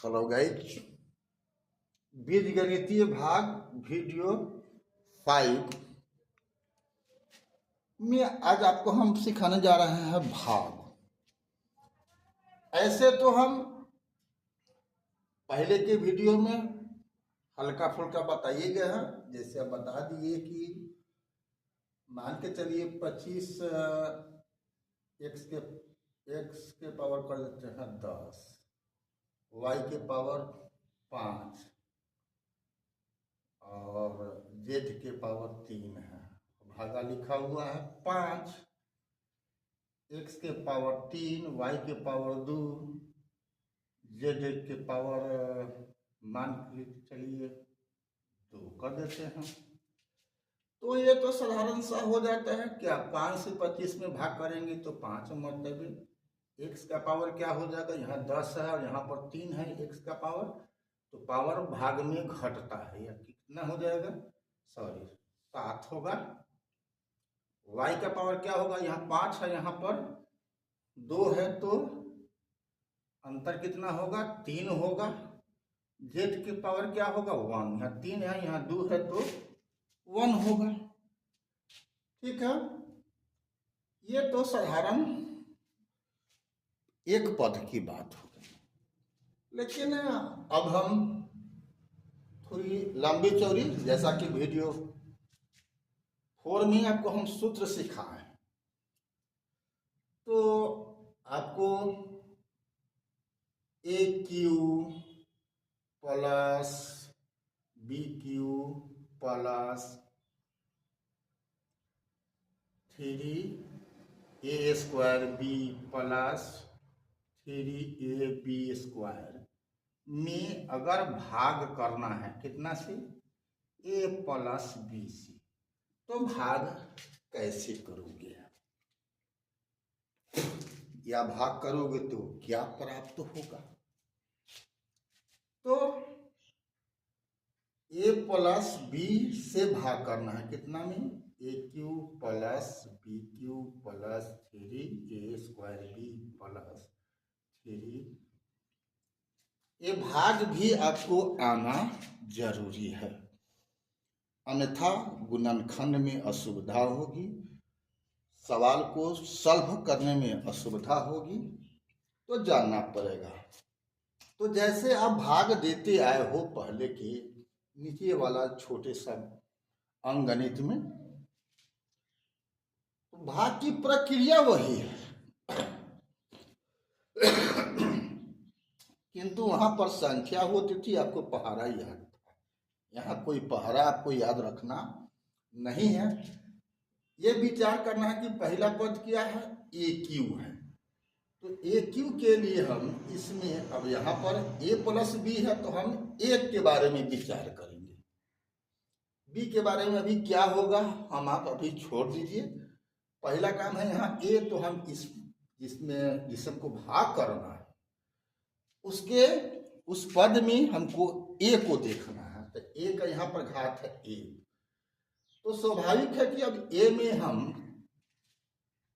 Hello guys, बीजगणितीय भाग video 5 में आज आपको हम सिखाने जा रहे हैं भाग। ऐसे तो हम पहले के वीडियो में हल्का फुल्का बताइए गए हैं। जैसे आप बता दिए कि मान के चलिए 25 एक्स के पावर कर देते हैं 10, वाई के पावर 5 और जेड के पावर 3 है। भागा लिखा हुआ है 5, एक्स के पावर 3, वाई के पावर 2, जेड के पावर मान के चलिए 2 कर देते हैं। तो ये तो साधारण सा हो जाता है। क्या 5 से 25 में भाग करेंगे तो 5 मतलब एक्स का पावर क्या हो जाएगा, यहाँ 10 है और यहाँ पर 3 है एक्स का पावर, तो पावर भाग में घटता है। यह कितना हो जाएगा, 7 होगा। y का पावर क्या होगा, यहाँ 5 है यहाँ पर 2 है तो अंतर कितना होगा, 3 होगा। z के पावर क्या होगा, 1, यहाँ 3 है यहाँ 2 है तो 1 होगा। ठीक है, ये तो साधारण एक पद की बात हो गई। लेकिन अब हम थोड़ी लंबी चौड़ी, जैसा कि वीडियो 4 में आपको हम सूत्र सिखाए, तो आपको a cube plus b cube plus 3a² b plus 3ab² में अगर भाग करना है कितना से, a प्लस बी से, तो भाग कैसे करोगे या भाग करोगे तो क्या प्राप्त होगा। तो a प्लस बी से भाग करना है कितना में, a cube plus b cube plus 3a² b plus 3। ये भाग भी आपको आना जरूरी है, अन्यथा गुणनखंड में असुविधा होगी, सवाल को सॉल्व करने में असुविधा होगी, तो जानना पड़ेगा। तो जैसे आप भाग देते आए हो पहले के नीचे वाला छोटे सा अंकगणित में, तो भाग की प्रक्रिया वही है, किंतु वहां पर संख्या होती थी, आपको पहाड़ा याद था। यहाँ कोई पहाड़ा आपको याद रखना नहीं है। ये विचार करना है कि पहला पद क्या है, ए क्यू है। तो ए क्यू के लिए हम इसमें अब यहाँ पर ए प्लस बी है तो हम ए के बारे में विचार करेंगे। बी के बारे में अभी क्या होगा हम आप अभी छोड़ दीजिए। पहला काम है यहाँ ए, तो हम जिसमें जिसम को भाग करना है उसके उस पद में हमको ए को देखना है। तो ए का यहाँ पर घात है ए, तो स्वाभाविक है कि अब ए में हम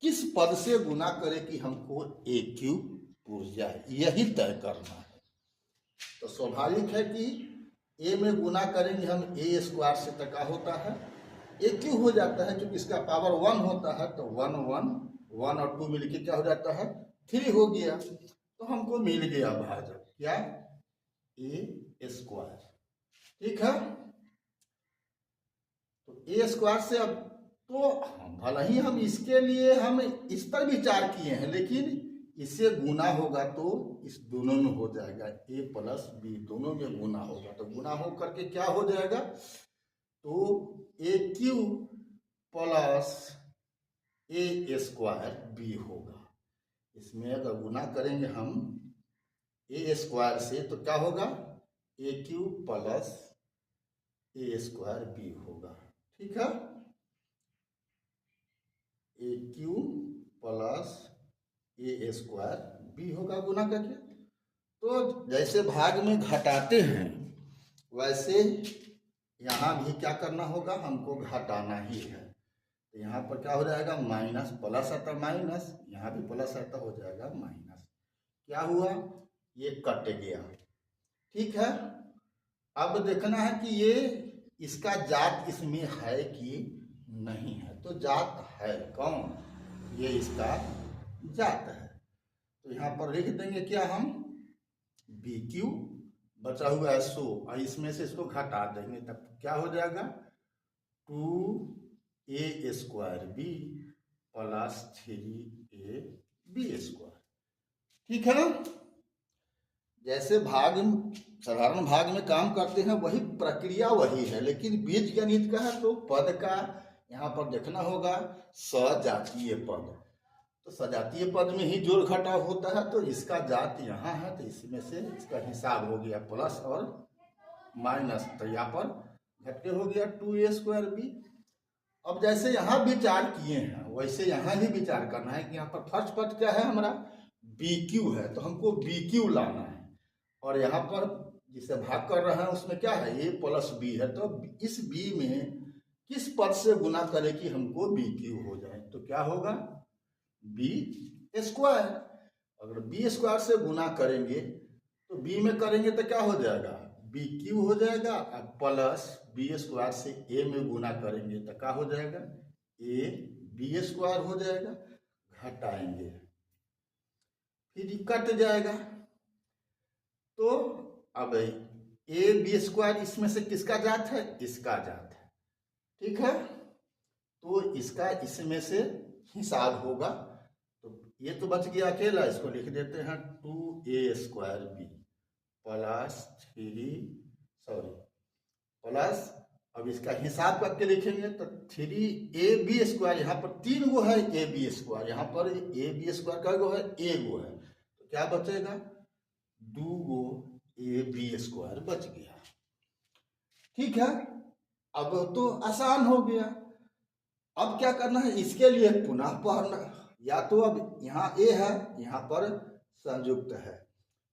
किस पद से गुना करें कि हमको ए क्यू पूछ जाए, यही तय करना है। तो स्वाभाविक है कि ए में गुना करेंगे हम a² से, तो क्या होता है ए क्यू हो जाता है, क्योंकि इसका पावर 1 होता है, तो 1 1 1 और 2 मिलके क्या हो जाता है 3 हो गया। तो हमको मिल गया भाजक क्या, a²। ठीक है, तो a² से अब तो भले ही हम इसके लिए हम इस पर विचार किए हैं, लेकिन इससे गुना होगा तो इस दोनों में हो जाएगा, a प्लस बी दोनों में गुना होगा, तो गुना हो करके क्या हो जाएगा, तो ए क्यू प्लस a² बी होगा। इसमें अगर गुना करेंगे हम a² से तो क्या होगा, ए क्यू प्लस a² बी होगा। ठीक है, ए क्यू प्लस a² बी होगा गुना करके। तो जैसे भाग में घटाते हैं वैसे यहाँ भी क्या करना होगा, हमको घटाना ही है। तो यहाँ पर क्या हो जाएगा, माइनस प्लस आता माइनस, यहाँ भी प्लस आता हो जाएगा माइनस। क्या हुआ, ये कट गया, ठीक है। अब देखना है कि ये इसका जात इसमें है कि नहीं है। तो जात है कौन, ये इसका जात है। तो यहाँ पर लिख देंगे क्या हम, बी क्यू बचा हुआ है 100 और इसमें से इसको घटा देंगे तब क्या हो जाएगा 2a² बी प्लस 3ab²। ठीक है ना। जैसे साधारण भाग में काम करते हैं वही प्रक्रिया वही है, लेकिन बीज गणित का है तो पद का यहाँ पर देखना होगा सजातीय पद। तो सजातीय पद में ही जोड़ घटाव होता है, तो इसका जात यहाँ है तो इसमें से इसका हिसाब हो गया प्लस और माइनस, तो यहाँ पर घटके हो गया 2a² बी। अब जैसे यहाँ विचार किए हैं वैसे यहाँ ही विचार करना है कि यहाँ पर फर्स्ट पद क्या है हमारा बी क्यू है, तो हमको बी क्यू लाना है। और यहाँ पर जिसे भाग कर रहे हैं उसमें क्या है a प्लस बी है, तो इस b में किस पद से गुना करे कि हमको बी क्यू हो जाए, तो क्या होगा b²। अगर b² से गुना करेंगे तो b में करेंगे तो क्या हो जाएगा बी क्यू हो जाएगा, और प्लस b² से a में गुना करेंगे तो क्या हो जाएगा ab² हो जाएगा। घटाएंगे फिर कट जाएगा, तो अब ab² इसमें से किसका जात है, इसका जात है। ठीक है, तो इसका इसमें से हिसाब होगा। तो ये तो बच गया अकेला, इसको लिख देते हैं 2a² बी प्लस 3 अब इसका हिसाब करके लिखेंगे तो 3ab², यहाँ पर 3 गो है ab², यहाँ पर ab² का गो है a गो है, तो क्या बचेगा 2 गो ab² बच गया। ठीक है, अब तो आसान हो गया। अब क्या करना है, इसके लिए पुनः पढ़ना, या तो अब यहाँ a है यहाँ पर संयुक्त है,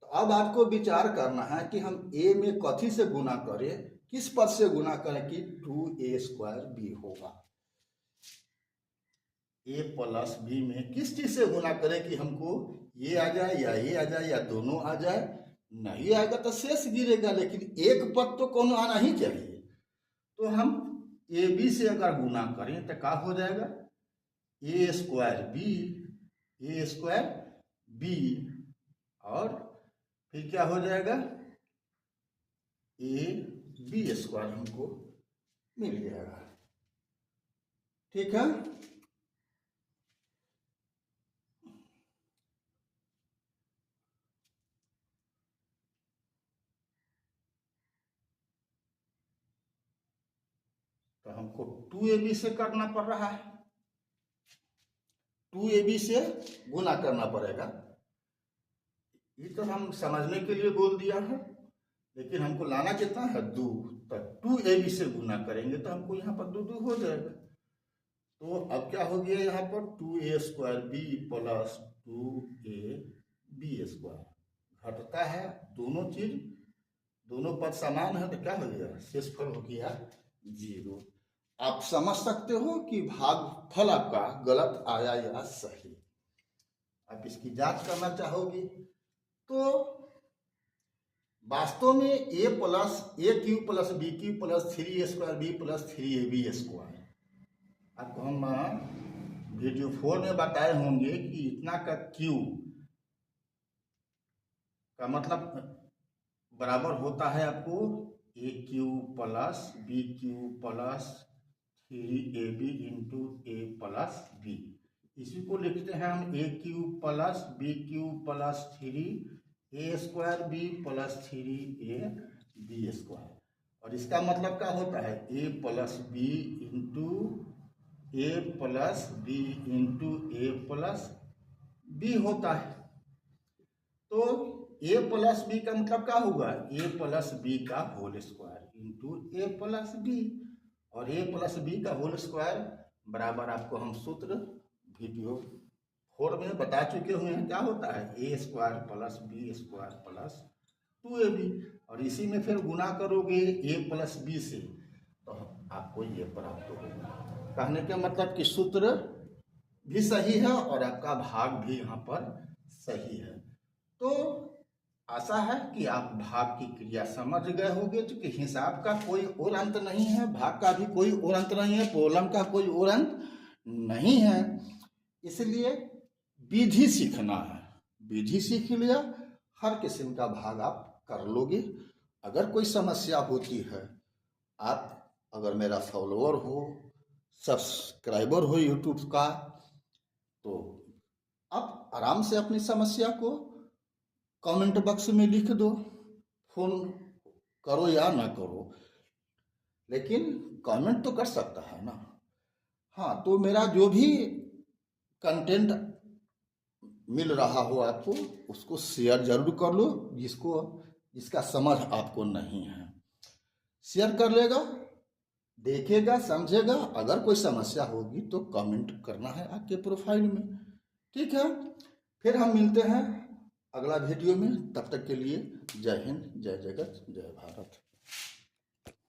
तो अब आपको विचार करना है कि हम a में कथी से गुना करें, किस पद से गुना करें कि 2a² b होगा। a प्लस b में किस चीज से गुना करें कि हमको ये आ जाए या ये आ जाए या दोनों आ जाए, नहीं आएगा तो शेष गिरेगा, लेकिन एक पद तो कौन आना ही चाहिए। तो हम ए बी से अगर गुना करें तो क्या हो जाएगा a² बी और फिर क्या हो जाएगा ab² हमको मिल जाएगा। ठीक है, तो हमको 2ab से करना पड़ रहा है, 2ab से गुना करना पड़ेगा। ये तो हम समझने के लिए बोल दिया है, लेकिन हमको लाना कितना है 2, तो 2ab से गुना करेंगे तो हमको यहाँ पर 2 हो जाएगा। तो अब क्या हो गया यहाँ पर 2a² b प्लस 2ab², घटता है दोनों चीज, दोनों पद समान है, तो क्या हो गया शेषफल हो गया 0। आप समझ सकते हो कि भागफल आपका गलत आया या सही। आप इसकी जांच करना चाहोगे तो वास्तव में a cube plus b cube plus 3a² b plus 3ab², आपको हम वीडियो 4 में बताए होंगे कि इतना का क्यू का मतलब बराबर होता है आपको a³ plus b³ plus 3ab into a plus b। इसी को लिखते हैं हम a³ plus b³ plus 3a² b plus 3ab²। और इसका मतलब क्या होता है a plus b into a plus b into a plus b होता है। तो a प्लस b का मतलब क्या होगा a प्लस b का whole square into a plus b, और a प्लस b का होल स्क्वायर बराबर आपको हम सूत्र वीडियो 4 में बता चुके हुए हैं, क्या होता है a² plus b² plus 2ab, और इसी में फिर गुना करोगे a प्लस b से तो आपको ये प्राप्त होगा। कहने का मतलब कि सूत्र भी सही है और आपका भाग भी यहाँ पर सही है। तो आशा है कि आप भाग की क्रिया समझ गए होंगे, क्योंकि हिसाब का कोई और अंत नहीं है, भाग का भी कोई और अंत नहीं है, प्रॉब्लम का कोई और अंत नहीं है। इसलिए विधि सीखना है, विधि सीख लिया, हर किस्म का भाग आप कर लोगे। अगर कोई समस्या होती है, आप अगर मेरा फॉलोअर हो, सब्सक्राइबर हो यूट्यूब का, तो आप आराम से अपनी समस्या को कमेंट बॉक्स में लिख दो। फोन करो या ना करो, लेकिन कमेंट तो कर सकता है ना। हाँ, तो मेरा जो भी कंटेंट मिल रहा हो आपको, उसको शेयर जरूर कर लो। जिसका समझ आपको नहीं है, शेयर कर लेगा, देखेगा, समझेगा। अगर कोई समस्या होगी तो कमेंट करना है आपके प्रोफाइल में। ठीक है, फिर हम मिलते हैं अगला वीडियो में। तब तक के लिए जय हिंद, जय जगत, जय भारत।